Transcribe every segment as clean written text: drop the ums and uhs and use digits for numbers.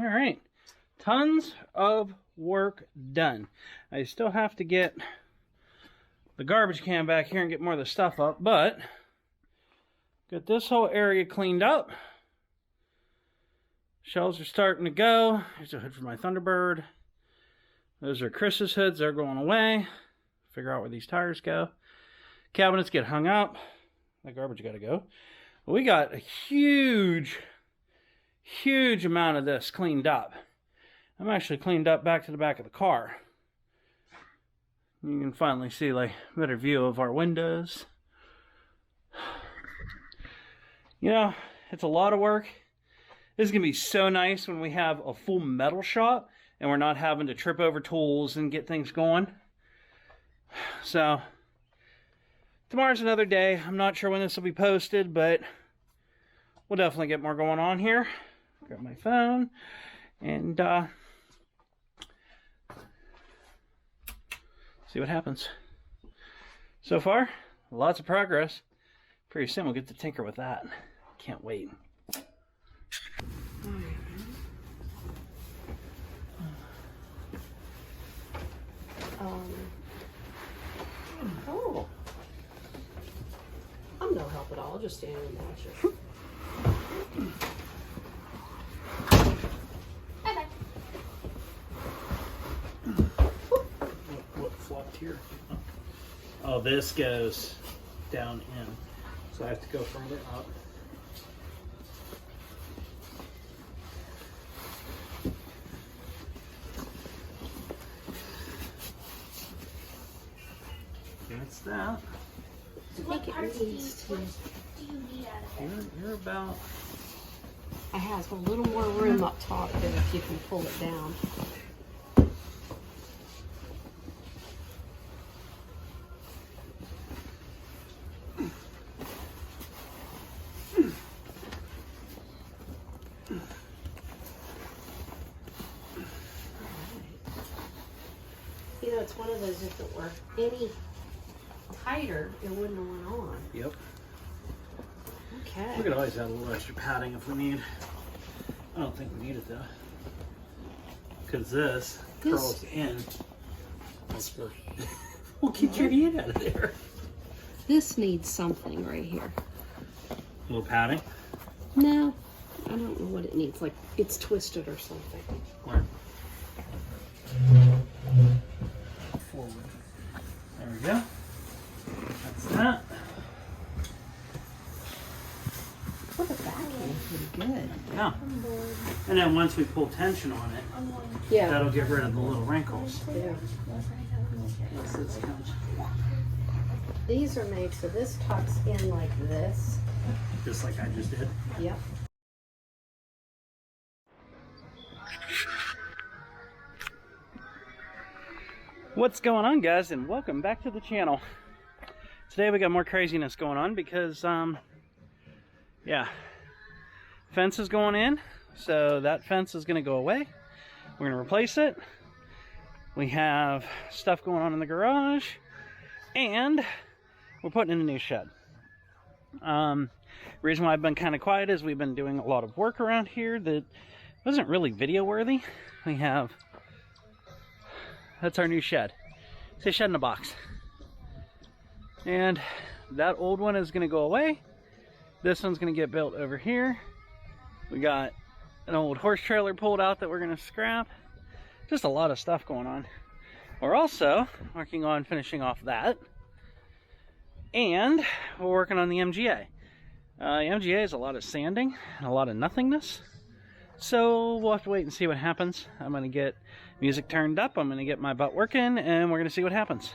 All right. Tons of work done. I still have to get the garbage can back here and get more of the stuff up, but got this whole area cleaned up. Shelves are starting to go. Here's a hood for my Thunderbird. Those are Chris's hoods. They're going away. Figure out where these tires go. Cabinets get hung up. The garbage got to go. But we got a huge amount of this cleaned up. I'm actually cleaned up back to the back of the car. You can finally see like a better view of our windows. You know, it's a lot of work. This is going to be so nice when we have a full metal shop and we're not having to trip over tools and get things going. So, tomorrow's another day. I'm not sure when this will be posted, but we'll definitely get more going on here. Grab my phone and see what happens. So far, lots of progress. Pretty soon we'll get to tinker with that. Can't wait. Oh. I'm no help at all. I'll just stand and watch it. Bye-bye. What flopped here? Oh, this goes down in. So I have to go further up. That's that. I think it needs to. Do you need out of it? You're about. It has a little more room up top than if you can pull it down. You know, it's one of those, if it were any tighter, it wouldn't have went on. Yep. Okay. We could always add a little extra padding if we need. I don't think we need it though. Because this curls in. That's for. Well, get your hand out of there. This needs something right here. A little padding? No, I don't know what it needs. Like it's twisted or something. Where? Forward. There we go. That's that. Well, the backing is pretty good. Yeah. And then once we pull tension on it, Yeah. that'll get rid of the little wrinkles. Yeah. Yes, it's kind of These are made so this tucks in like this. just like I just did. Yep. What's going on, guys, and welcome back to the channel. Today we got more craziness going on because yeah, fence is going in, so that fence is going to go away. We're going to replace it. We have stuff going on in the garage, and we're putting in a new shed. Reason why I've been kind of quiet is we've been doing a lot of work around here that wasn't really video worthy. We have, that's our new shed. It's a shed in a box. And that old one is going to go away. This one's going to get built over here. We got an old horse trailer pulled out that we're going to scrap. Just a lot of stuff going on. We're also working on finishing off that. And we're working on the MGA. The MGA is a lot of sanding and a lot of nothingness. So we'll have to wait and see what happens. I'm going to get music turned up. I'm going to get my butt working, and we're going to see what happens.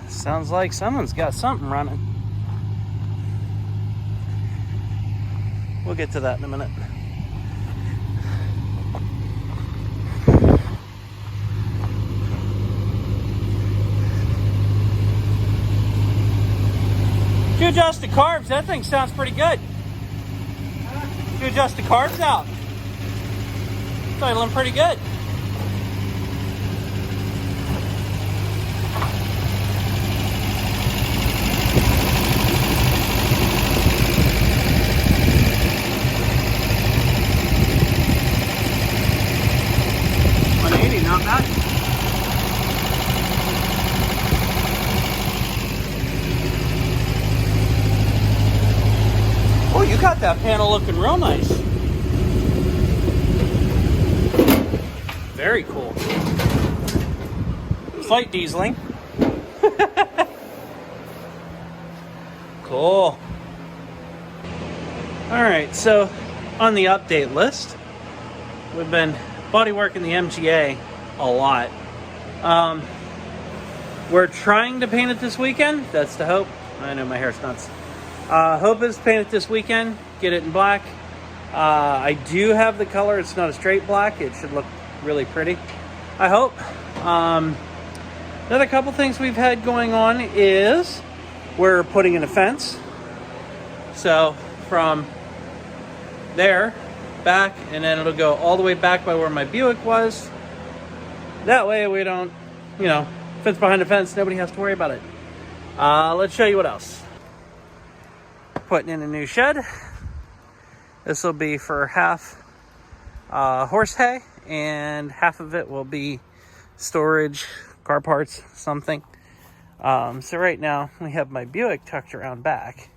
Sounds like someone's got something running. We'll get to that in a minute. If you adjust the carbs, that thing sounds pretty good. If you adjust the carbs out, it's idling pretty good. Not bad. Oh, you got that panel looking real nice. Very cool. Slight dieseling. Cool. Alright, so on the update list, we've been bodyworking the MGA a lot. We're trying to paint it this weekend. That's the hope. I know my hair's nuts. Hope is to paint it this weekend, get it in black. I do have the color. It's not a straight black. It should look really pretty, I hope. Another couple things we've had going on is we're putting in a fence. So from there back, and then it'll go all the way back by where my Buick was. That way we don't, fence behind the fence, nobody has to worry about it. Let's show you what else. Putting in a new shed. This will be for half horse hay, and half of it will be storage, car parts, something. So right now we have my Buick tucked around back.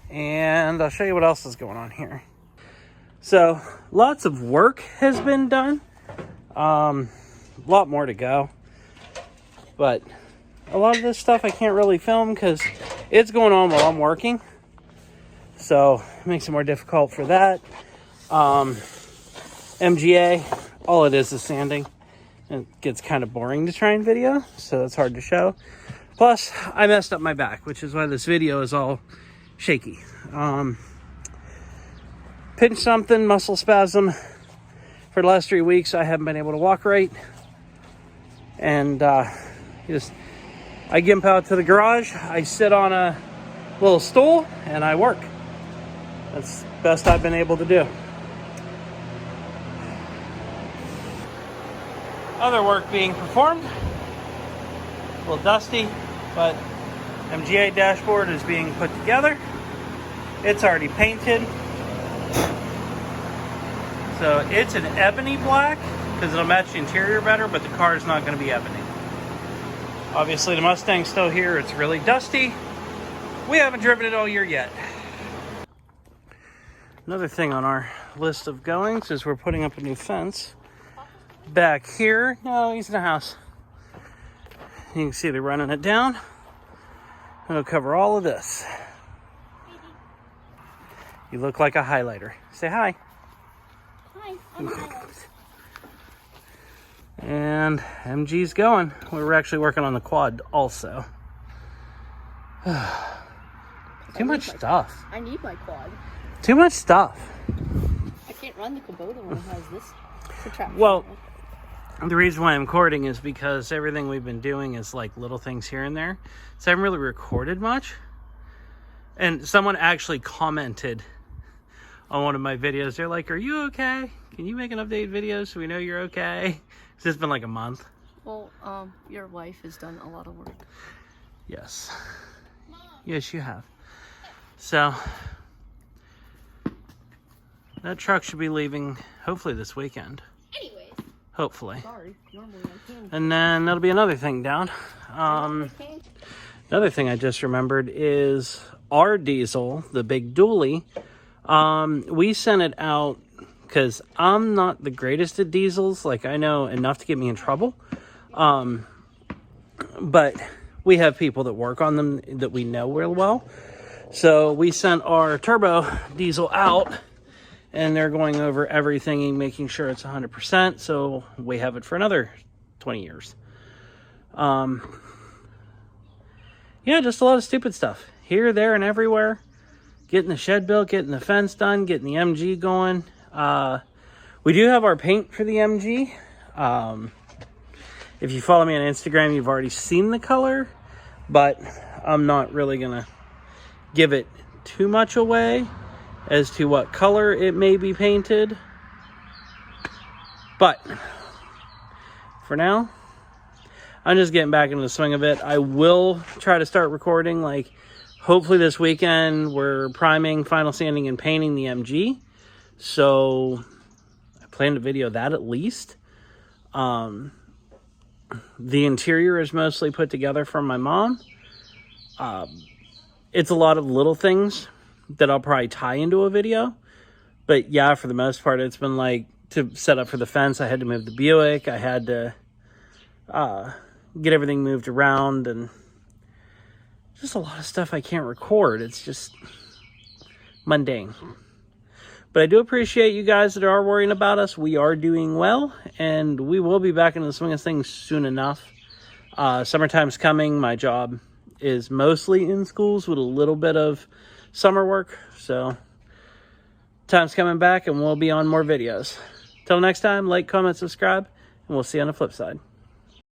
And I'll show you what else is going on here. So lots of work has been done. A lot more to go. But a lot of this stuff I can't really film because it's going on while I'm working. So it makes it more difficult for that. MGA, all it is sanding. It gets kind of boring to try and video, so that's hard to show. Plus, I messed up my back, which is why this video is all shaky. Pinched something, muscle spasm. For the last 3 weeks, I haven't been able to walk right. And I gimp out to the garage. I sit on a little stool and I work. That's the best I've been able to do. Other work being performed. A little dusty, but MGA dashboard is being put together. It's already painted. So it's an ebony black because it'll match the interior better, but the car is not going to be ebony. Obviously the Mustang's still here. It's really dusty. We haven't driven it all year yet. Another thing on our list of goings is we're putting up a new fence back here. No, he's in the house. You can see they're running it down. It'll cover all of this. You look like a highlighter. Say hi. Hi, I'm Alex. And MG's going. We're actually working on the quad also. Too much stuff. I need my quad. Too much stuff. I can't run the Kubota when it has this contraption. Well, the reason why I'm recording is because everything we've been doing is like little things here and there. So I haven't really recorded much. And someone actually commented on one of my videos. They're like, are you okay? Can you make an update video so we know you're okay? It's been like a month. Well, your wife has done a lot of work. Yes. Yes, you have. So, that truck should be leaving hopefully this weekend. Anyways. Hopefully. Sorry, normally I can. And then that'll be another thing down. Another thing I just remembered is our diesel, the big dually. We sent it out because I'm not the greatest at diesels. Like, I know enough to get me in trouble. But we have people that work on them that we know real well. So we sent our turbo diesel out, and they're going over everything and making sure it's 100%. So we have it for another 20 years. Yeah, just a lot of stupid stuff. Here, there, and everywhere. Getting the shed built, getting the fence done, getting the MG going. We do have our paint for the MG. If you follow me on Instagram, you've already seen the color. But I'm not really going to give it too much away as to what color it may be painted. But for now, I'm just getting back into the swing of it. I will try to start recording, like, hopefully this weekend. We're priming, final sanding, and painting the MG. So I plan to video that at least. The interior is mostly put together from my mom. It's a lot of little things that I'll probably tie into a video. But yeah, for the most part, it's been like, to set up for the fence, I had to move the Buick. I had to get everything moved around, and just a lot of stuff I can't record. It's just mundane. But I do appreciate you guys that are worrying about us. We are doing well, and we will be back into the swing of things soon enough. Summertime's coming. My job is mostly in schools with a little bit of summer work. So time's coming back, and we'll be on more videos. Till next time, like, comment, subscribe, and we'll see you on the flip side.